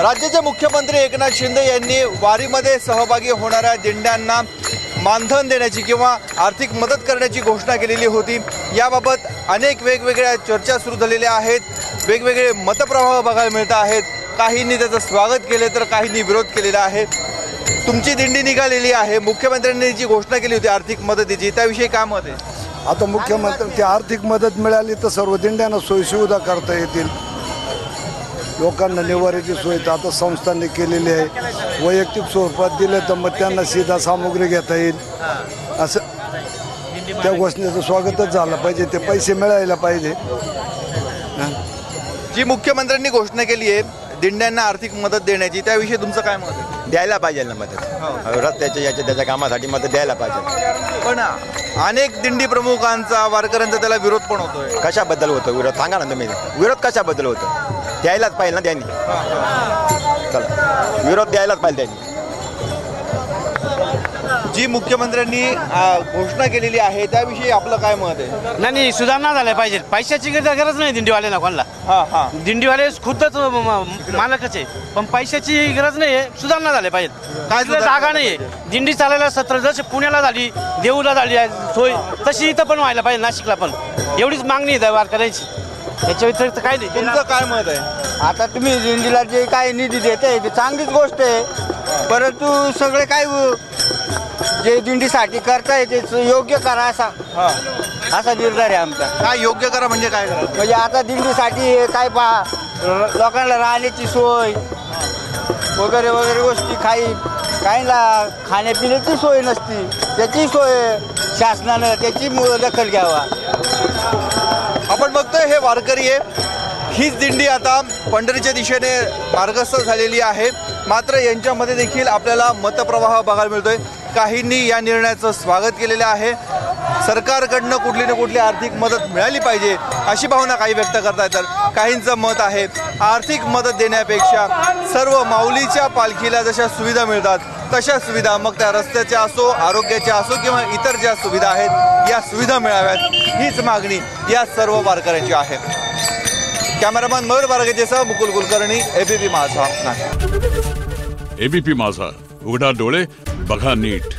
राज्याचे मुख्यमंत्री एकनाथ शिंदे यांनी वारीमध्ये सहभागी होणाऱ्या दिंड्यांना मानधन देण्याची किंवा आर्थिक मदत करण्याची घोषणा केलेली होती। याबाबत अनेक वेगवेगळ्या चर्चा सुरू झालेल्या आहेत, वेगवेगळे मतप्रवाह बघायला मिळत आहेत। काहींनी त्याचं स्वागत केले तर काहींनी विरोध केलेला आहे। तुमची दिंडी निघालेली आहे, मुख्यमंत्र्यांनी जी घोषणा केली होती आर्थिक मदतीची, त्याविषयी काय मत आहे? आता मुख्यमंत्र्यांची आर्थिक मदत मिळाली तर सर्व दिंड्यांना सोयीसुविधा करता येतील, लोकांना निवाऱ्याची सोय तर आता संस्थांनी केलेली आहे। वैयक्तिक स्वरूपात दिले तर मग त्यांना सीधा सामुग्री घेता येईल, असं त्या घोषणेचं स्वागतच झालं पाहिजे, ते पैसे मिळायला पाहिजे। जी मुख्यमंत्र्यांनी घोषणा केली आहे दिंड्यांना आर्थिक मदत देण्याची, त्याविषयी तुमचं काय मत आहे? द्यायला पाहिजे ना मदत, रस्त्याच्या याच्या त्याच्या कामासाठी मदत द्यायला पाहिजे। पण अनेक दिंडी प्रमुखांचा वारकऱ्यांचा त्याला विरोध पण होतोय। कशाबद्दल होतो विरोध सांगा ना तुम्ही, विरोध कशाबद्दल होतो? द्यायलाच पाहिजे ना त्यांनी, चला विरोध द्यायलाच पाहिजे त्यांनी। जी मुख्यमंत्र्यांनी घोषणा केलेली आहे त्याविषयी आपलं काय मत आहे? नाही, सुधारणा झाल्या पाहिजे, पैशाची गरज नाही दिंडीवाल्याला कोणाला। दिंडीवाले खुदच मालकच आहे, पण पैशाची गरज नाही आहे, सुधारणा झाल्या पाहिजेत। काय जागा नाही आहे दिंडी चालायला, 17 जसे पुण्याला झाली, देऊला झाली सोय, तशी इथं पण व्हायला पाहिजे, नाशिकला पण एवढीच मागणी आहे वारकऱ्यांची, याच्या व्यतिरिक्त काय नाही। तुमचं काय मत आहे? आता तुम्ही दिंडीला जे काय निधी देते ते चांगलीच गोष्ट आहे, परंतु सगळे काय जे दिंडीसाठी करताय ते योग्य करा असा निर्धार आहे आमचा। काय योग्य करा म्हणजे काय करा? म्हणजे आता दिंडीसाठी काय लोकांना राहण्याची सोय वगैरे वगैरे गोष्टी, काहींना खाण्यापिण्याची सोय नसती, त्याची सोय शासनानं त्याची दखल घ्यावा। आपण बघतोय हे वारकरी आहे, हीच दिंडी आता पंढरीच्या दिशेने मार्गस्थ झालेली आहे। मात्र यांच्यामध्ये देखील आपल्याला मतप्रवाह बघायला मिळतोय। काहींनी या निर्णयाचं स्वागत केलेलं आहे, सरकारकडनं कुठली ना कुठली आर्थिक मदत मिळाली पाहिजे अशी भावना काही व्यक्त करतायत, तर काहींचं मत आहे आर्थिक मदत देण्यापेक्षा सर्व माऊलीच्या पालखीला जशा सुविधा मिळतात तशा सुविधा, मग त्या रस्त्याच्या असो, आरोग्याच्या असो किंवा इतर ज्या सुविधा आहेत या सुविधा मिळाव्यात, हीच मागणी या सर्व वारकऱ्यांची आहे। कॅमेरामॅन मयूर बारगेसह मुकुल कुलकर्णी, एबीपी माझा, नाशिक। एबीपी माझा, उघडा डोळे बघा नीट।